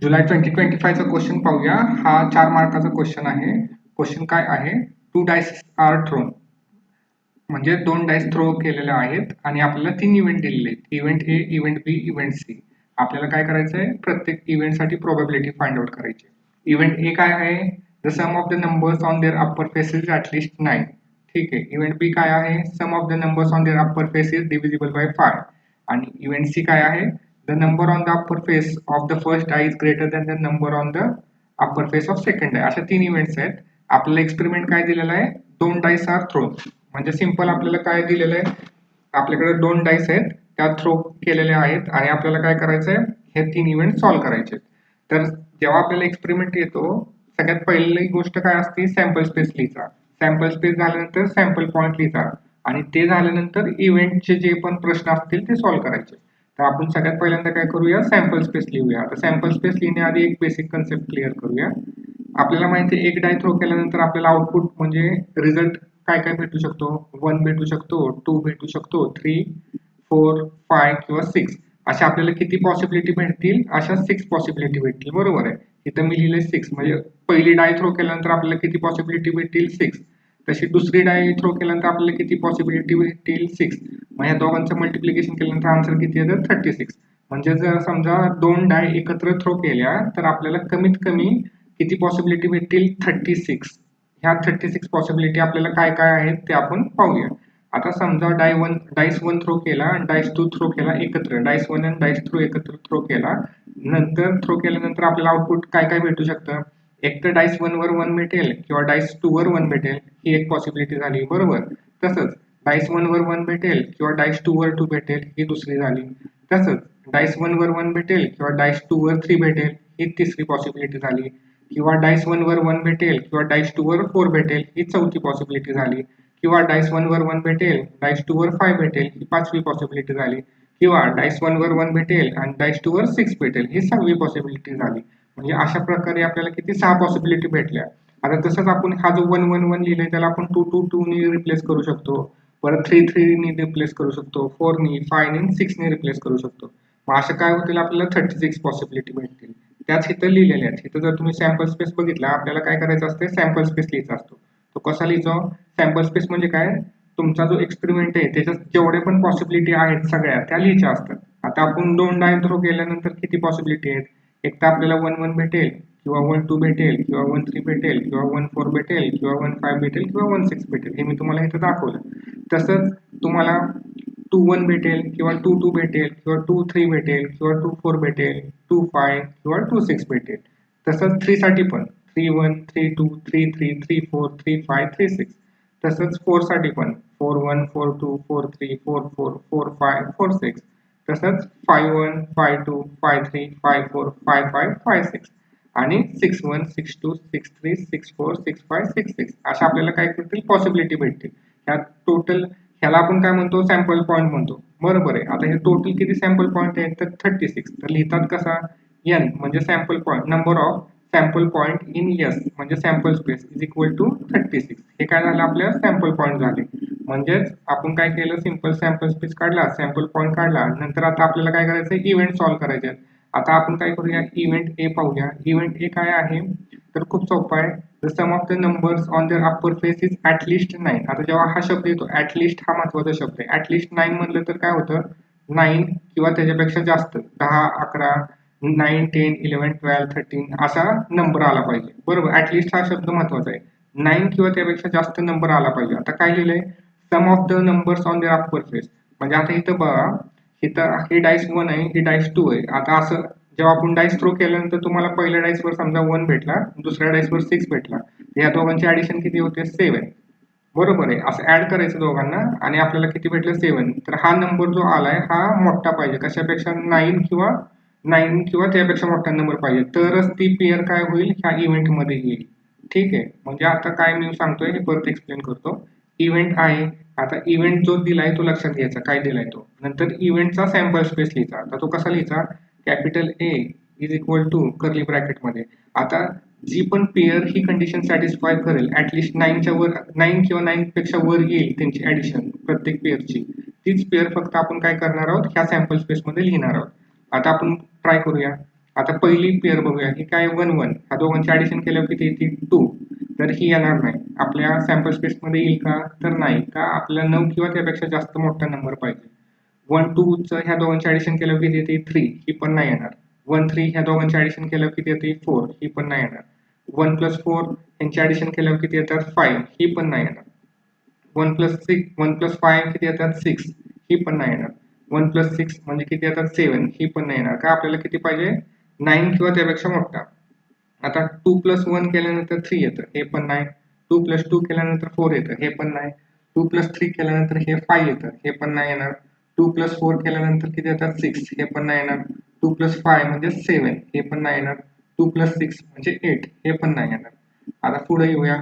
जुलै 2025 चा क्वेश्चन पाहूया. हा 4 मार्काचा क्वेश्चन आहे. क्वेश्चन काय आहे? 2 डाइस आर थ्रोन. म्हणजे 2 डाइस थ्रो केलेले आहेत आणि आपल्याला 3 इव्हेंट दिलेले आहेत. Event A, event B, event C. आपल्याला काय करायचं आहे? प्रत्येक इव्हेंटसाठी प्रोबॅबिलिटी फाइंड आउट करायची. इव्हेंट ए काय आहे? The sum of the numbers on their upper face is at least 9. ठीक आहे. इव्हेंट बी काय आहे? Sum of the numbers on their upper face is divisible by 5. आणि इव्हेंट सी काय आहे? the number on the upper face of the first die is greater than the number on the upper face of second die. अशा 3 events आहेत. आपल्याला experiment काय दिलेला आहे? 2 dice are thrown. म्हणजे सिंपल आपल्याला काय दिलेलं आहे? आपल्याकडे 2 डाइस आहेत, त्या थ्रो केलेल्या आहेत आणि आपल्याला काय करायचं आहे? हे 3 इव्हेंट सॉल्व्ह करायचे. तर जेव्हा आपल्याला एक्सपेरिमेंट येतो, सगळ्यात पहिली गोष्ट काय असते? सॅम्पल स्पेस लिहिचा. सॅम्पल स्पेस झाल्यानंतर सॅम्पल पॉईंट लिहिचा आणि ते झाल्यानंतर इव्हेंटचे जे पण प्रश्न असतील ते सॉल्व्ह करायचे. तर आपण सगळ्यात पहिल्यांदा काय करूया? सॅम्पल स्पेस लिहूया. आता सॅम्पल स्पेस लिहिण्याआधी एक बेसिक कन्सेप्ट क्लिअर करूया. आपल्याला माहिती आहे एक डाय थ्रो केल्यानंतर आपल्याला आउटपुट म्हणजे रिझल्ट काय काय भेटू शकतो? 1 भेटू शकतो, 2 भेटू शकतो, 3, 4, 5 किंवा 6. अशा आपल्याला किती पॉसिबिलिटी भेटतील? अशा 6 पॉसिबिलिटी भेटतील. बरोबर आहे. इथं मी लिहिले 6 म्हणजे पहिली डाय थ्रो केल्यानंतर आपल्याला किती पॉसिबिलिटी भेटतील? 6. तशी दुसरी डाय थ्रो केल्यानंतर आपल्याला किती पॉसिबिलिटी भेटतील? 6. मग या दोघांचं मल्टिप्लिकेशन केल्यानंतर आन्सर किती येतं? 36. म्हणजे जर समजा 2 डाय एकत्र थ्रो केल्या तर आपल्याला कमीत कमी किती पॉसिबिलिटी भेटतील? 36. ह्या 36 पॉसिबिलिटी आपल्याला काय काय आहेत ते आपण पाहूया. आता समजा डाइस 1 थ्रो केला आणि डाइस 2 थ्रो केला एकत्र. डाइस 1 आणि डाइस 2 एकत्र थ्रो केला. नंतर थ्रो केल्यानंतर आपल्याला आउटपुट काय काय भेटू शकतं? एक तर डाइस 1 वर 1 भेटेल किंवा डाइस 2 वर 1 भेटेल. ही एक पॉसिबिलिटी झाली. बरोबर. तसंच डाइस 1 वर 1 भेटेल किंवा डाइस 2 वर 2 भेटेल. ही दुसरी झाली. तसंच डाइस 1 वर 1 भेटेल किंवा डाइस 2 वर 3 भेटेल. ही तिसरी पॉसिबिलिटी झाली. किंवा डाइस 1 वर 1 भेटेल किंवा डाइस 2 वर 4 भेटेल. ही चौथी पॉसिबिलिटी झाली. किंवा डाइस 1 वर 1 भेटेल, डाइस 2 वर 5 भेटेल. ही पाचवी पॉसिबिलिटी झाली. किंवा डाइस 1 वर 1 भेटेल आणि डाइस 2 वर 6 भेटेल. ही 6वी पॉसिबिलिटी झाली. म्हणजे अशा प्रकारे आपल्याला किती 6 पॉसिबिलिटी भेटल्या. आता तसंच आपण हा जो 1 1 1 लिहिलाय त्याला आपण 2 2 2 ने रिप्लेस करू शकतो. परत 3 3 ने रिप्लेस करू शकतो. 4 ने, 5 ने, 6 ने रिप्लेस करू शकतो. मग असं काय होतील? आपल्याला 36 पॉसिबिलिटी भेटतील. त्याच इथं लिहिलेल्या आहेत. इथं जर तुम्ही सॅम्पल स्पेस बघितला, आपल्याला काय करायचं असते? सॅम्पल स्पेस लिहायचा असतो. तो कसा लिहितो? सॅम्पल स्पेस म्हणजे काय? तुमचा जो एक्सपेरिमेंट आहे त्याच्यात जेवढे पण पॉसिबिलिटी आहेत सगळ्या त्या लिहायच्या असतात. आता आपण 2 डाय थ्रो केल्यानंतर किती पॉसिबिलिटी आहेत? एक तर आपल्याला 1 1 भेटेल किंवा 1 2 भेटेल किंवा 1 3 भेटेल किंवा 1 4 भेटेल किंवा 1 5 भेटेल किंवा 1 6 भेटेल. हे मी तुम्हाला इथं दाखवलं. तसंच तुम्हाला 2 1 भेटेल किंवा 2 2 भेटेल किंवा 2 3 भेटेल किंवा 2 4 भेटेल, 2 5 किंवा 2 6 भेटेल. तसंच 3 साठी पण 3 1 3 2 3 3 3 4 3 5 3 6. तसंच 4 साठी पण 4 1 4 2 4 3 4 4 4 5 4 6. तसंच 5 1 5 2 5 3 5 4 5 5 5 6 आणि 6 1 6 2 6 3 6 4 6 5 6 6. अशा आपल्याला काय भेटतील? पॉसिबिलिटी भेटतील. ह्या टोटल ह्याला आपण काय म्हणतो? सॅम्पल पॉईंट म्हणतो. बरोबर आहे. आता हे टोटल किती सॅम्पल पॉईंट आहेत? तर 36. तर लिहितात कसा? n म्हणजे sample point, number of sample point in s म्हणजे sample space is equal to 36. हे काय झालं? आपल्या सॅम्पल पॉईंट झाले. म्हणजेच आपण काय केलं? सिंपल सॅम्पल स्पेस काढला, सॅम्पल पॉईंट काढला. नंतर आता आपल्याला काय करायचं? इव्हेंट सॉल्व्ह करायचे. आता आपण काय करूया? इव्हेंट ए पाहूया. इव्हेंट ए काय आहे? तर खूप सोपं आहे. The sum of the numbers on their upper face is at least 9. आता जेव्हा हा शब्द येतो ॲटलिस्ट, हा महत्वाचा शब्द आहे. ॲटलिस्ट 9 म्हणलं तर काय होतं? 9 किंवा त्याच्यापेक्षा जास्त 10 11 9 10 11 12 13 असा नंबर आला पाहिजे. बरोबर. ॲटलिस्ट हा शब्द महत्वाचा आहे. 9 किंवा त्यापेक्षा जास्त नंबर आला पाहिजे. आता काय लिहिलंय? Sum of the numbers on their upper face. म्हणजे आता इथं बघा, इथं हे डाइस 1 आहे, हे डाइस 2 आहे. आता असं जेव्हा आपण डाइस थ्रो केल्यानंतर तुम्हाला पहिल्या डाइसवर समजा 1 भेटला, दुसऱ्या डाइसवर 6 भेटला. या दोघांची ॲडिशन किती होते? 7. बरोबर आहे. असं ऍड करायचं दोघांना आणि आपल्याला किती भेटलं? 7. तर हा नंबर जो आलाय हा मोठा पाहिजे. कशापेक्षा? 9 किंवा त्यापेक्षा मोठा नंबर पाहिजे. तरच ती पेअर काय होईल? ह्या इव्हेंटमध्ये येईल. ठीक आहे. म्हणजे आता काय मी सांगतोय हे परत एक्सप्लेन करतो. इव्हेंट आहे. आता इव्हेंट जो दिलाय तो लक्षात घ्यायचा. काय दिलाय तो? नंतर इव्हेंटचा सॅम्पल स्पेस लिहायचा. आता तो कसा लिहायचा? Capital A is equal to curly ब्रॅकेटमध्ये. आता जी पण पेअर ही कंडिशन सॅटिस्फाय करेल, ॲटलिस्ट 9च्या वर, 9 किंवा 9 पेक्षा वर येईल त्यांची ॲडिशन प्रत्येक पेअरची, तीच पेअर फक्त आपण काय करणार आहोत? ह्या सॅम्पल स्पेसमध्ये लिहिणार आहोत. आता आपण ट्राय करूया. आता पहिली पेअर बघूया, ही काय 1 1, ह्या दोघांची ऍडिशन केल्यावर किती येते 2, तर ही येणार नाही. आपल्या सॅम्पल स्पेसमध्ये येईल का, तर नाही, का आपल्याला 9 किंवा त्यापेक्षा जास्त मोठा नंबर पाहिजे. 1 2 चं ह्या दोघांची ऍडिशन केल्यावर किती येते 3, ही पण नाही येणार. 1 3 ह्या दोघांची ऍडिशन केल्यावर किती येते 4, ही पण नाही येणार. 1 + 4 यांची ऍडिशन केल्यावर किती येतात 5, ही पण नाही येणार. 1 + 5 किती येतात 6, ही पण नाही येणार. 1 + 6 म्हणजे किती येतात 7, ही पण नाही येणार. का आपल्याला किती पाहिजे 9 किंवा त्यापेक्षा मोठा. आता 2 + 1 केल्यानंतर 3 येतं, हे पण नाही. 2 + 2 केल्यानंतर 4 येतं, हे पण नाही. 2 + 3 केल्यानंतर हे 5 येतं, हे पण नाही येणार. 2 + 4 केल्यानंतर किती येतात 6, हे पण नाही येणार. 2 + 5 म्हणजे 7, हे पण नाही येणार. 2 + 6 म्हणजे 8, हे पण नाही येणार. आता पुढे येऊया.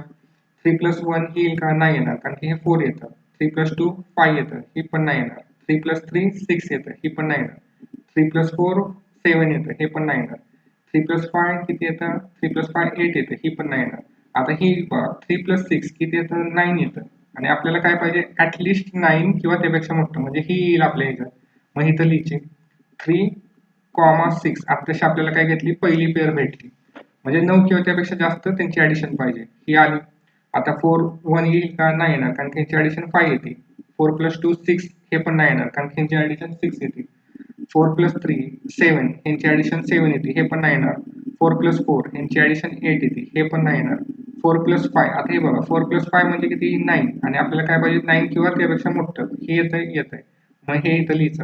3 + 1 येईल का, नाही येणार, कारण की हे 4 येतं. 3 + 2 5 येतं, ही पण नाही येणार. 3 + 3 6 येतं, ही पण नाही येणार. 3 + 4 7 येतं, हे पण नाही येणार. 3 + 5 किती येतं, 3 + 5 8 येतं, ही पण नाही येणार. आता ही 3 + 6 किती येतं 9 येतं, आणि आपल्याला काय पाहिजे ऍटलिस्ट 9 किंवा त्यापेक्षा मोठं, म्हणजे ही येईल आपल्या ह्याच्यात. मग इथं लिहिची 3, 6. आताशी आपल्याला काय घेतली, पहिली पेअर भेटली, म्हणजे 9 किंवा त्यापेक्षा जास्त त्यांची ऍडिशन पाहिजे, ही आली. आता 4 1 येईल का, नाही येणार, कारण त्यांची ऍडिशन 5 येते. 4 + 2 6, हे पण नाही येणार, कारण त्यांची ऍडिशन 6 येते. 4 + 3 7, यांची ऍडिशन 7 येते, हे पण नाही येणार. 4 + 4 यांची ऍडिशन 8 येते, हे पण नाही येणार. 4 + 5, आता हे बघा 4 + 5 म्हणजे किती 9, आणि आपल्याला काय पाहिजे 9 किंवा त्यापेक्षा मोठं, हे येतंय. मग हे इथं लिहायचं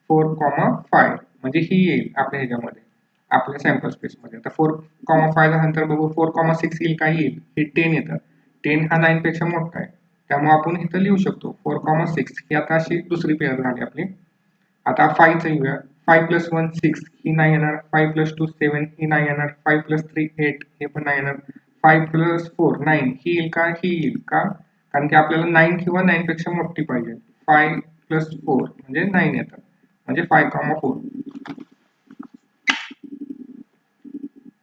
4, 5, म्हणजे ही येईल आपल्या ह्याच्यामध्ये, आपल्या सॅम्पल स्पेसमध्ये. आता 4, 5 नंतर बघू 4, 6 येईल का, येईल. हे 10 येतं. 10 हा 9 पेक्षा मोठा आहे, त्यामुळे आपण इथं लिहू शकतो 4, 6. ही आता अशी दुसरी पेअर झाली आपली. आता 5 चं येऊया. 5 + 1 6, ही नाही येणार. 5 + 2 7, ही नाही येणार. 5 + 3 8, हे पण नाही येणार. 5 + 4 9, ही येईल का, ही येईल का, कारण की आपल्याला 9 किंवा 9 पेक्षा मोठी पाहिजे. 5 + 4 म्हणजे 9 येतं, म्हणजे 5, 4.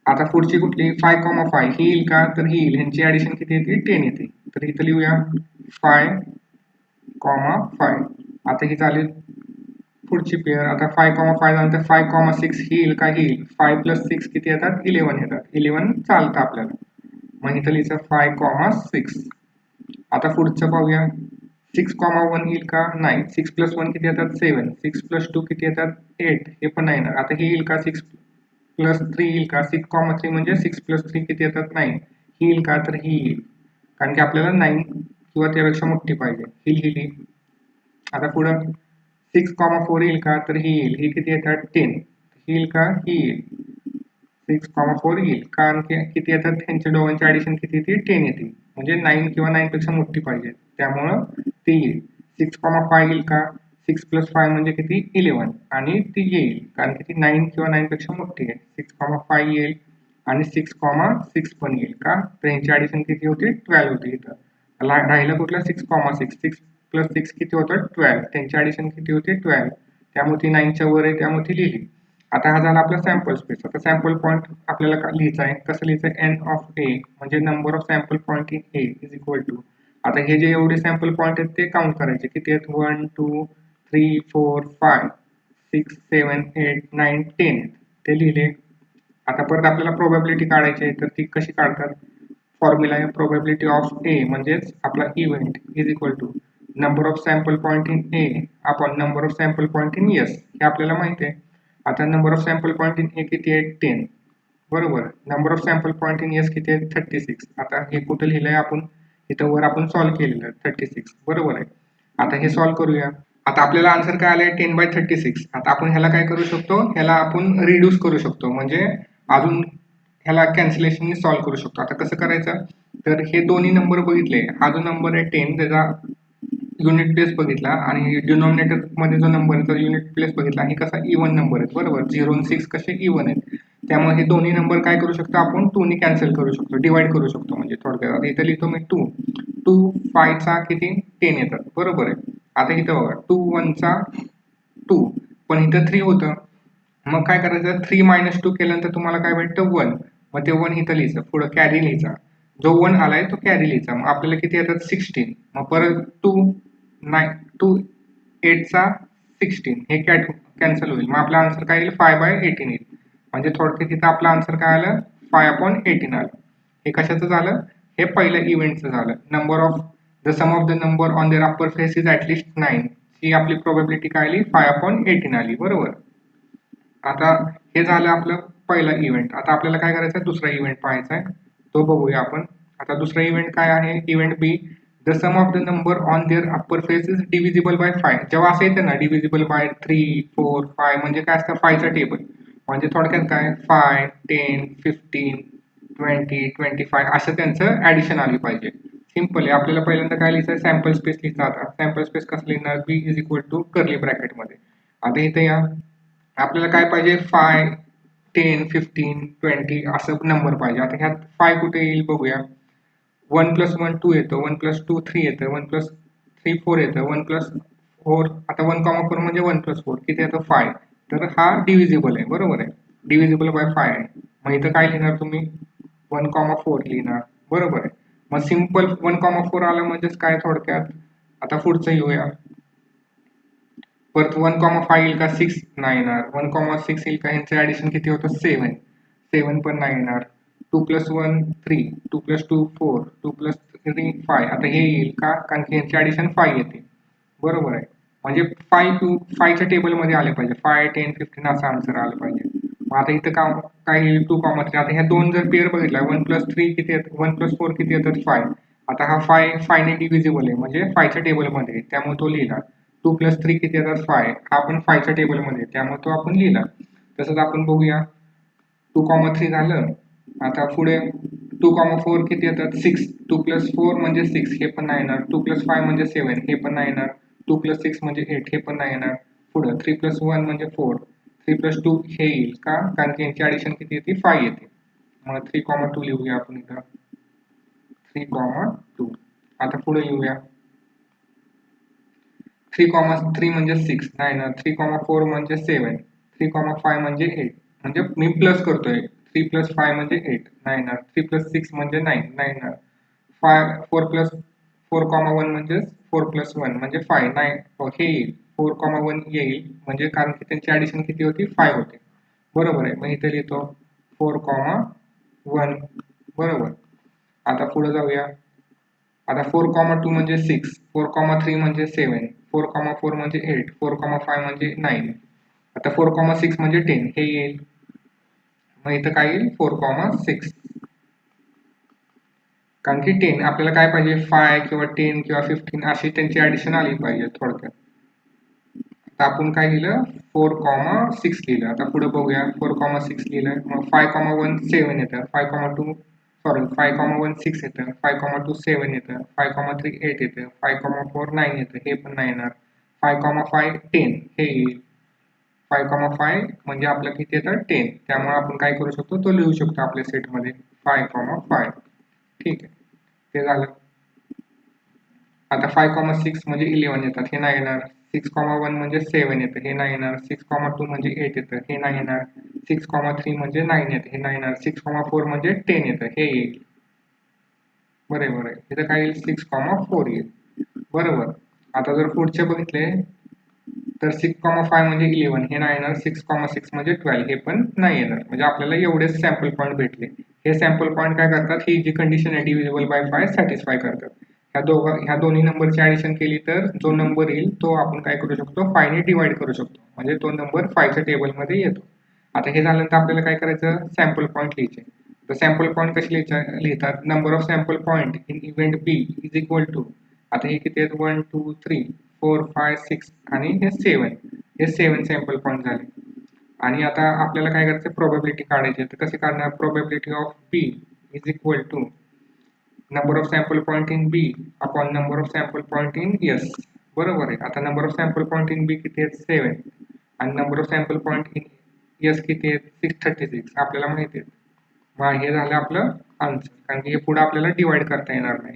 आता पुढची कुठली 5, 5 ही येईल का, तर ही येईल. ह्यांची ऍडिशन किती येते 10 येते, तर इथं लिहूया 5, 5. आता ही झाली पुढची पेअर. आता 5, 5 नंतर 5, 6 ही येईल का, ही येईल. 5 + 6 किती येतात 11 येतात, 11 चालतं आपल्याला. मग इथं लिहायचं 5, 6. आता पुढचं पाहूया. 6, 1 येईल का, नाही. 6 + 1 किती येतात 7, 6 + 2 किती येतात 8, हे पण नाही येणार. आता ही येईल का, 6 + 3 येईल का, 6, 3 म्हणजे 6 + 3 किती येतात 9, ही येईल का, तर ही येईल, कारण की आपल्याला 9 किंवा त्यापेक्षा मोठी पाहिजे, ही लिहिली. आता पुढं 6, 4 येईल का, तर ही येईल. ही किती येतात 10, ही येईल का, ही येईल. 6, 4 येईल, कारण की किती येतात त्यांच्या दोघांची ऍडिशन किती येते 10 येते, म्हणजे 9 किंवा 9 पेक्षा मोठी पाहिजे, त्यामुळं ती येईल. 6, 5 येईल का, 6 + 5 म्हणजे किती 11, आणि ती येईल, कारण की ती 9 किंवा 9 पेक्षा मोठी आहे. 6, 5 येईल, आणि 6, 6 पण येईल का, तर यांची ऍडिशन किती होती 12 होती. इथं राहिलं कुठलं 6, 6. 6 + 6 किती होतं 12, त्यांची ऍडिशन किती होते 12, त्यामुळे ती 9च्या वर आहे, त्यामुळे ती लिहिली. आता हा झाला आपला सॅम्पल स्पेस. आता सॅम्पल पॉईंट आपल्याला लिहायचं आहे, कसं लिहायचं, n of a म्हणजे number of sample point in a is equal to. आता हे जे एवढे सॅम्पल पॉईंट आहेत ते काउंट करायचे, किती आहेत 1 2 3 4 5 6 7 8 9 10, ते लिहिले. आता परत आपल्याला प्रोबॅबिलिटी काढायची आहे, तर ती कशी काढतात, फॉर्म्युला आहे प्रोबॅबिलिटी ऑफ a म्हणजेच आपला event is equal to number of sample point in a upon number of sample point in s, हे आपल्याला माहिती आहे. आता number of sample point in a किती आहे 10, बरोबर. Number of sample point in s किती आहे 36. आता हे कुठं लिहिलंय आपण, इथं वर आपण सॉल्व्ह केलेलं आहे 36, बरोबर आहे. आता हे सॉल्व्ह करूया. आता आपल्याला आन्सर काय आलंय 10/36. आता आपण ह्याला काय करू शकतो, ह्याला आपण रिड्यूस करू शकतो, म्हणजे अजून ह्याला कॅन्सलेशन सॉल्व्ह करू शकतो. आता कसं करायचं, तर हे दोन्ही नंबर बघितले, हा जो नंबर आहे 10 त्याचा युनिट प्लेस बघितला, आणि डिनॉमिनेटर मध्ये जो नंबर आहे तर युनिट प्लेस बघितला, हे कसा इव्हन नंबर आहेत, बरोबर. 0 आणि 6 कसे इव्हन आहेत, त्यामुळे हे दोन्ही नंबर काय करू शकतो आपण 2 ने कॅन्सल करू शकतो, डिवाइड करू शकतो. म्हणजे थोडक्यात इथं लिहितो मी 2 5 चा किती 10 येतात, बरोबर आहे. आता इथं बघा 2 1 चा 2, पण इथं 3 होतं, मग काय करायचं 3 - 2 केल्यानंतर तुम्हाला काय भेटतं 1, मग ते 1 इथं लिहायचं, पुढं कॅरी लिहायचा, जो 1 आलाय तो कॅरी लिहायचा, मग आपल्याला किती येतात 16, मग परत 2 8 चा 16, हे कॅन्सल होईल, मग आपला आन्सर काय येईल 5/18 येईल. म्हणजे थोडक्यात तिथं आपलं आन्सर काय आलं 5/18 आलं. हे कशाचं झालं? हे पहिल्या इव्हेंटचं झालं. Number of the sum of the number on their upper face is at least 9. ही आपली प्रोबॅबिलिटी काय आली 5/18 आली. बरोबर. आता हे झालं आपलं पहिला इव्हेंट. आता आपल्याला काय करायचं आहे? दुसरा इव्हेंट पाहायचा आहे. तो बघूया आपण. आता दुसरा इव्हेंट काय आहे? Event B the sum of the number on their upper face is divisible by 5. जेव्हा असं येतं ना डिव्हिजिबल बाय 3, 4, 5 म्हणजे काय असतं 5चं टेबल. म्हणजे थोडक्यात काय 5, 10, 15, 20, 25 असं त्यांचं ॲडिशन आली पाहिजे. सिम्पल आहे. आपल्याला पहिल्यांदा काय लिहायचं सॅम्पल स्पेस लिहिता. आता सॅम्पल स्पेस कसं लिहिणार? बी इज इक्वल टू कर्ली ब्रॅकेटमध्ये. आता इथे या आपल्याला काय पाहिजे 5, 10, 15, 20 असं नंबर पाहिजे. आता ह्यात 5 कुठे येईल बघूया. 1 + 1 2 येतं, 1 + 2 3 येतं, 1 + 3 4 येतं, 1 + 4 आता 1,4 म्हणजे 1 + 4 किती येतं 5. तर हा डिव्हिजिबल आहे. बरोबर आहे. डिव्हिजिबल बाय 5 आहे. मग इथं काय लिहिणार तुम्ही 1,4 लिहिणार. बरोबर आहे. मग सिम्पल 1,4 आलं म्हणजेच काय थोडक्यात. आता पुढचं येऊया. परत 1,5 येईल का 6 नाही येणार. 1,6 येईल का ह्यांचं ॲडिशन किती होतं 7. 7 पण नाही येणार. 2 + 1 3, 2 + 2 4, 2 + 3 5. आता हे येईल का? कारण की ह्यांची ॲडिशन 5 येते. बरोबर आहे. म्हणजे 5च्या टेबलमध्ये आले पाहिजे. 5, 10, 15 असं आन्सर आलं पाहिजे. मग आता इथं काय येईल 2,3. आता ह्या दोन जर पेअर बघितला 1 + 3 किती येतं 1 + 4 किती येतात 5. आता हा 5 ने डिव्हिजिबल आहे म्हणजे 5च्या टेबलमध्ये त्यामुळे तो लिहिला. 2 + 3 किती येतात 5. हा पण 5च्या टेबलमध्ये त्यामुळे तो आपण लिहिला. तसंच आपण बघूया 2,3 झालं. आता पुढे 2,4 किती येतात 6. 2 + 4 म्हणजे 6 हे पण नाही येणार. 2 + 5 म्हणजे 7 हे पण नाही येणार. 2 + 6 म्हणजे 8 हे पण नाही येणार. पुढं 3 + 1 म्हणजे 4. 3 + 2 हे येईल का? कारण की यांची ॲडिशन किती येते 5 येते. मग 3,2 लिहूया आपण इथं. 3,2. आता पुढे येऊया. 3,3 म्हणजे 6 नाही येणार. 3,4 म्हणजे 7. 3,5 म्हणजे 8. म्हणजे मी प्लस करतोय. 3 + 5 म्हणजे 8 नाही येणार. 3 + 6 म्हणजे 9 नाही येणार. 4,1 म्हणजे 4 + 1 म्हणजे 5 नाही हे येईल. 4,1 येईल म्हणजे कारण की त्यांची ॲडिशन किती होती 5 होते. बरोबर आहे. मग इथे लिहितो 4,1 बरोबर. आता पुढे जाऊया. आता 4,2 म्हणजे 6, 4,3 म्हणजे 7, 4,4 म्हणजे 8, 4,5 म्हणजे 9. आता 4,6 म्हणजे 10 हे येईल. मग इथं काय येईल 4,6. कारण की 10 आपल्याला काय पाहिजे 5 किंवा 10 किंवा 15 अशी त्यांची ॲडिशन आली पाहिजे थोडक्यात. आता आपण काय लिहिलं 4,6 लिहिलं. आता पुढे बघूया 4,6 लिहिलं. मग 5,1 7 येतं. 5,2 सॉरी 5,1 6 येतं. 5,2 7 येतं. 5,3 8 येतं. 5,4 9 येतं. हे पण नाही येणार. 5,5 10 हे येईल. 5,5 म्हणजे आपलं किती येतं 10. त्यामुळे आपण काय करू शकतो तो लिहू शकतो आपल्या सेटमध्ये 5,5. ठीक आहे. ते झालं. आता 5,6 म्हणजे 11 येतात. हे नाही येणार. 6,1 म्हणजे 7 येतं. हे नाही येणार. 6,2 म्हणजे 8 येतं. हे नाही येणार. 6,3 म्हणजे 9 येतं. हे नाही येणार. 6,4 म्हणजे 10 येतं. हे येईल. बरोबर आहे. इथं काय येईल 6,4 येईल. बरोबर. आता जर पुढचे बघितले तर 6,5 म्हणजे 11 हे नाही येणार. 6,6 म्हणजे 12 हे पण नाही येणार. म्हणजे आपल्याला एवढेच सॅम्पल पॉईंट भेटले. हे सॅम्पल पॉईंट काय करतात ही जी कंडिशन आहे डिव्हिजिबल बाय 5 सॅटिस्फाय करतात. ह्या दोन्ही नंबरची ॲडिशन केली तर जो नंबर येईल तो आपण काय करू शकतो 5 ने डिवाइड करू शकतो. म्हणजे तो नंबर 5च्या टेबलमध्ये येतो. आता हे झाल्यानंतर आपल्याला काय करायचं सॅम्पल पॉईंट लिहायचे. तर सॅम्पल पॉईंट कसे लिहितात number of sample point in event B is equal to आता हे किती आहेत 1 2 3 4 5 6 आणि हे 7 हे 7 सॅम्पल पॉईंट झाले. आणि आता आपल्याला काय करायचं प्रोबॅबिलिटी काढायची तर कसे काढणार probability of B is equal to number of sample point in B upon number of sample point in S. बरोबर आहे. आता number of sample point in B किती आहेत 7 आणि number of sample point in S किती आहेत 636 आपल्याला माहिती आहे. मग हे झालं आपलं आन्सर. कारण की हे पुढे आपल्याला डिवाइड करता येणार नाही.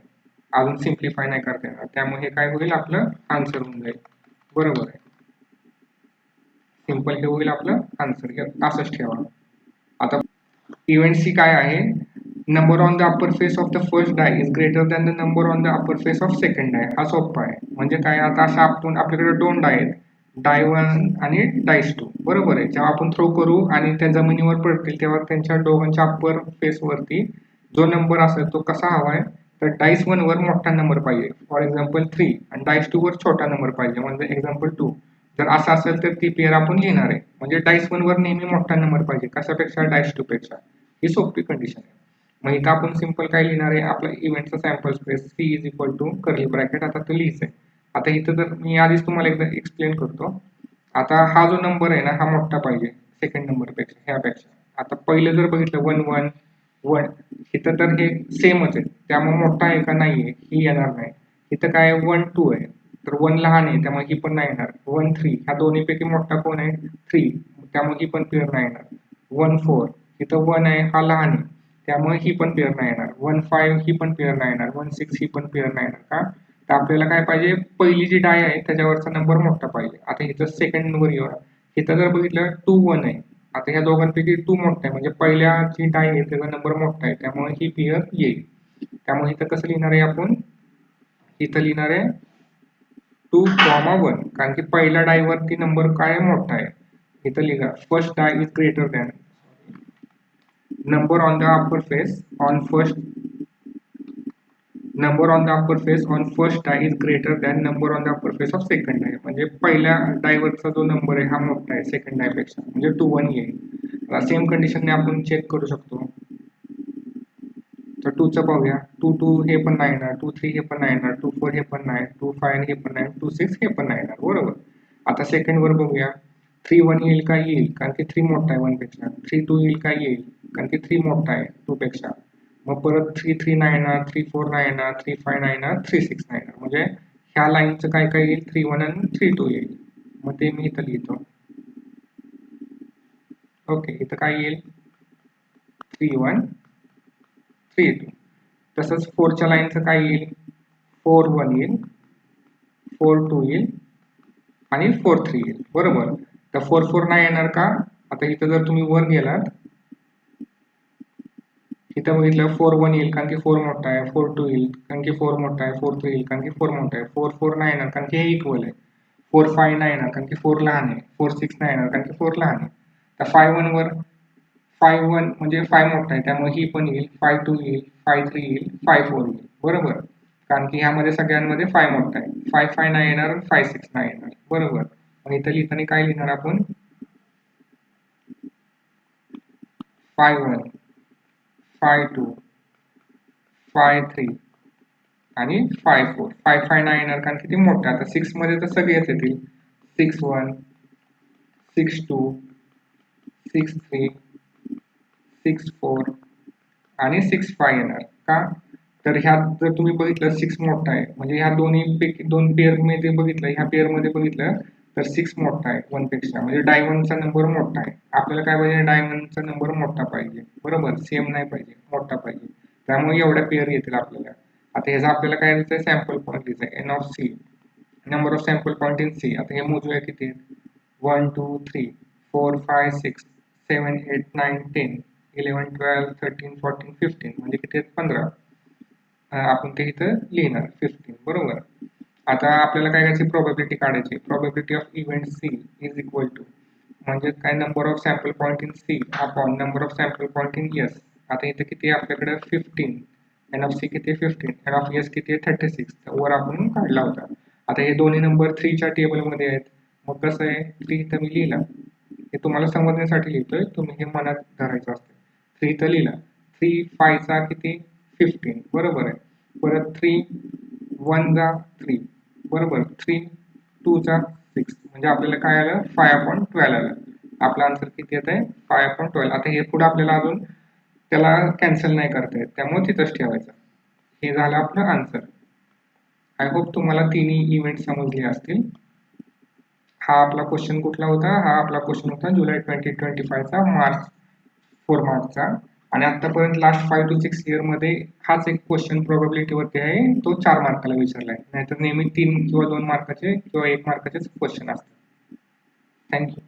अजून सिम्प्लिफाय नाही करता येणार. त्यामुळे हे काय होईल आपलं आन्सर होऊन जाईल. बरोबर आहे. सिम्पल हे होईल आपलं आन्सर. असंच ठेवा. आता इव्हेंट सी काय आहे number on the upper face of the first die is greater than the number on the upper face of second die. हा सोपा आहे. म्हणजे काय आता अशा आपण आपल्याकडे 2 डाय आहेत. डाय 1 आणि डायस 2 बरोबर आहे. जेव्हा आपण थ्रो करू आणि त्या जमिनीवर पडतील तेव्हा त्यांच्या दोघांच्या अप्पर फेस वरती जो नंबर असेल तो कसा हवा आहे, तर डायस 1 वर मोठा नंबर पाहिजे, फॉर एक्झाम्पल 3, आणि डायस 2 वर छोटा नंबर पाहिजे, म्हणजे एक्झाम्पल 2. जर असं असेल तर ती पेअर आपण लिहिणार आहे. म्हणजे डायस 1 वर नेहमी मोठा नंबर पाहिजे, कशापेक्षा, डायस 2 पेक्षा. ही सोपी कंडिशन आहे. मग इथं आपण सिंपल काय लिहिणार आहे, आपला इव्हेंटचा sample space C is equal to curly bracket, आता तो लिहायचं आहे. आता इथं जर मी आधीच तुम्हाला एकदा एक्सप्लेन करतो. आता हा जो नंबर आहे ना, हा मोठा पाहिजे सेकंड नंबरपेक्षा, ह्यापेक्षा. आता पहिलं जर बघितलं 1 1 1, इथं तर हे सेमच आहे, त्यामुळे मोठा आहे का नाही आहे ही येणार नाही. इथं काय 1 2 आहे, तर 1 लहान आहे त्यामुळे ही पण नाही येणार. 1 3, ह्या दोन्हीपैकी मोठा कोण आहे, 3, त्यामुळे ही पण पेअर नाही येणार. 1 4, इथं 1 आहे, हा लहान आहे त्यामुळे ही पण पेअर नाही येणार. 1 5, ही पण पेअर नाही येणार. 1 6, ही पण पेअर नाही येणार. का, तर आपल्याला काय पाहिजे, पहिली जी डाय आहे त्याच्यावरचा नंबर मोठा पाहिजे. आता इथं सेकंड वर येऊया, इथं जर बघितलं 2 1 आहे, आता ह्या दोघांपैकी 2 मोठा आहे, म्हणजे पहिल्या जी डाय आहे त्याचा नंबर मोठा आहे त्यामुळे ही पेअर येईल. त्यामुळे इथं कसं लिहिणार आहे आपण, इथं लिहिणार आहे 2 1, कारण की पहिल्या डाय वरती नंबर काय मोठा आहे. इथं लिहा first die is greater than number on the upper face on first number on the upper face on first die is greater than number on the upper face of second die. म्हणजे पहिल्या डायवरचा जो number आहे हा मोठा आहे second डाय पेक्षा, म्हणजे 2 1 येईल. सेम कंडिशनने आपण चेक करू शकतो. तर 2 चं पाहूया, 2 2 हे पण नाही येणार, 2 3 हे पण नाही येणार, 2 4 हे पण नाही, 2 5 हे पण नाही, 2 6 हे पण नाही येणार, बरोबर. आता सेकंड वर बघूया, 3 1 येईल का, येईल, कारण की 3 मोठा आहे 1 पेक्षा. 3 2 येईल का, येईल, कारण की 3 मोठा आहे 2 पेक्षा. मग परत 3 3 नाही येणार, 3 4 नाही येणार, 3 5 नाही येणार, 3 6 नाही येणार. म्हणजे ह्या लाईनचं काय काय येईल, 3 1 आणि 3 2 येईल. मग ते मी इथं लिहितो. ओके, इथं काय येईल, 3 1 3 2. तसंच 4 च्या लाईनचं काय येईल, 4 1 येईल, 4 2 येईल आणि 4 3 येईल, बरोबर. तर 4 4 नाही येणार का, आता इथं जर तुम्ही वर गेलात, इथं बघितलं 4 1 येईल कारण की 4 मोठा आहे, 4 2 येईल कारण की 4 मोठा आहे, 4 3 येईल कारण की 4 मोठा आहे, 4 4 नाही येणार कारण की हे इक्वल आहे, 4 5 नाही येणार कारण की 4 लहान आहे, 4 6 नाही येणार कारण की 4 लहान आहे. तर 5 1 वर 5 1 म्हणजे 5 मोठा आहे त्यामुळे ही पण येईल, 5 2 येईल, 5 3 येईल, 5 4 येईल, बरोबर. कारण की ह्यामध्ये सगळ्यांमध्ये 5 मोठा आहे. 5 5 नाही येणार, 5 6 नाही येणार, बरोबर. आणि इथं लिहिताना काय लिहिणार आपण, 5 1 5 2 5 3 आणि 5 4. 5 5 नाही येणार कारण किती मोठा. आता 6 मध्ये तर सगळेच येतील, 6 1 6 2 6 3 6 4 आणि 6 5 येणार. का, तर ह्यात जर तुम्ही बघितलं 6 मोठा आहे, म्हणजे ह्या दोन्ही पैकी दोन पेअर मध्ये बघितलं, ह्या पेअर मध्ये बघितलं तर 6 मोठा आहे 1 पेक्षा, म्हणजे डाय 1 चा नंबर मोठा आहे. आपल्याला काय पाहिजे, डाय 1 चा नंबर मोठा पाहिजे, बरोबर, सेम नाही पाहिजे, मोठा पाहिजे. त्यामुळे एवढ्या पेअर येतील आपल्याला. आता ह्याचा आपल्याला काय द्यायचं, सॅम्पल पॉईंट द्यायचं, N of C, number of sample point in C. आता हे मोजूया किती, 1 2 3 4 5 6 7 8 9 10 11 12 13 14 15, म्हणजे किती आहेत, 15. आपण ते इथं लिहिणार 15, बरोबर. आता आपल्याला काय करायची, प्रोबॅबिलिटी काढायची. Probability of event C is equal to, म्हणजे काय, number of sample point in C upon number of sample point in S. आता इथं किती आहे आपल्याकडे, 15. एन ऑफ सी किती आहे, 15. एन ऑफ एस किती आहे, 36. वर आपण काढला होता. आता हे दोन्ही नंबर 3 च्या टेबलमध्ये आहेत. मग कसं आहे, 3 इथं मी लिहिला, हे तुम्हाला समजण्यासाठी लिहितोय, तुम्ही हे मनात धरायचं असतं. 3 इथं लिहिला, 3 5 चा किती, 15, बरोबर आहे. परत 3 1 जा 3, बरोबर. 3 2 चा 6, म्हणजे आपल्याला काय आलं, 5/12 आलं. आपला आन्सर किती येत आहे, 5/12. आता हे पुढे आपल्याला अजून त्याला कॅन्सल नाही करता येत, त्यामुळे तिथंच ठेवायचं. हे झालं आपलं आन्सर. आय होप तुम्हाला तिन्ही इव्हेंट समजले असतील. हा आपला क्वेश्चन कुठला होता, हा आपला क्वेश्चन होता जुलै 2025 चा, मार्च 4 मार्चचा. आणि आतापर्यंत लास्ट 5 to 6 इयर मध्ये हाच एक क्वेश्चन प्रोबॅबिलिटी वरती आहे, तो 4 मार्काला विचारलाय. नाहीतर नेहमी 3 किंवा 2 मार्काचे किंवा 1 मार्काचेच क्वेश्चन असतात. थँक्यू.